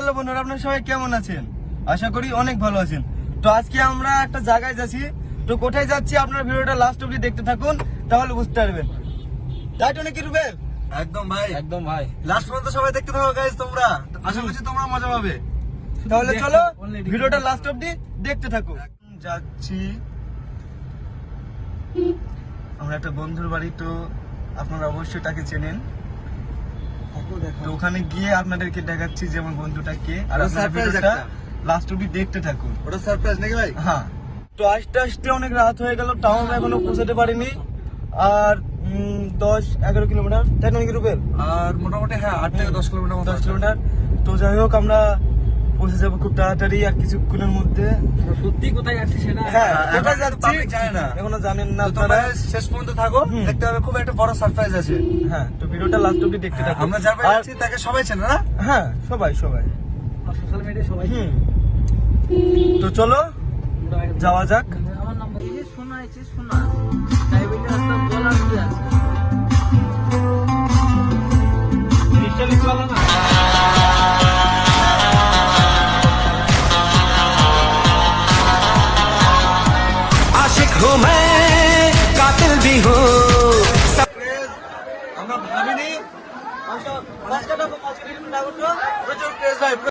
Hello বন্ধুরা, আপনারা সবাই কেমন আছেন? আশা করি অনেক ভালো আছেন। তো আজকে আমরা একটা জায়গায় যাচ্ছি। তো কোথায় যাচ্ছি আপনারা ভিডিওটা লাস্ট অবধি দেখতে থাকুন, তাহলে বুঝতে পারবেন। তাই তো নাকি রুবেল? একদম ভাই, একদম ভাই। লাস্ট পর্যন্ত সবাই দেখতে থাকো গাইস, তোমরা আশা করছি তোমরা মজা পাবে। তাহলে চলো ভিডিওটা লাস্ট অবধি দেখতে থাকো। যাচ্ছি আমরা একটা বন্ধুর বাড়ি, তো আপনারা অবশ্যই তাকে চেনেন। তো ওখানে গিয়ে আপনাদেরকে দেখাচ্ছি যে আমার বন্ধুটা কে, আর আপনারা ভিডিওটা লাস্ট অবধি দেখতে থাকুন। ওটা সারপ্রাইজ নাকি ভাই? হ্যাঁ। তো আস্তে আস্তে অনেক রাত হয়ে গেল, টাউন এখনো পৌঁছাতে পারিনি। আর 10-11 কিলোমিটার, তাই নয় কি রুবেল? আর মোটামুটি হ্যাঁ 8 থেকে 10 কিলোমিটার মতো 10 কিলোমিটার। তো যাই হোক, আমরা পৌঁছে যাবো খুব তাড়াতাড়ি আর কিছুক্ষণের মধ্যে। সত্যি কোথায় যাচ্ছি সেটা হ্যাঁ, এখন কোথায় যাচ্ছি public জানে না। এখনো জানেন না তো তোমরা আপনারা। শেষ পর্যন্ত থাকো, দেখতে হবে খুব একটা বড় সারপ্রাইজ আছে। হ্যাঁ, তো ভিডিওটা লাস্ট অবধি দেখতে থাকুন। আমরা যার বাড়ি আর- যাচ্ছি তাকে সবাই চেনে না? হ্যাঁ, সবাই সোশ্যাল মিডিয়ায় সবাই তো চলো যাওয়া যাক। আমার নাম্বার দিয়ে শোনা আছে, শোনা তাই বলে একটা বলার কি আছে? জিনিসটা লিখতে পারলো না। आशिक हूँ मैं, कातिल भी हूँ। আমরা ভাবিনি রাস্তাটা 5 কিলোমিটার আগে তো প্রচুর ক্রেজ ভাই।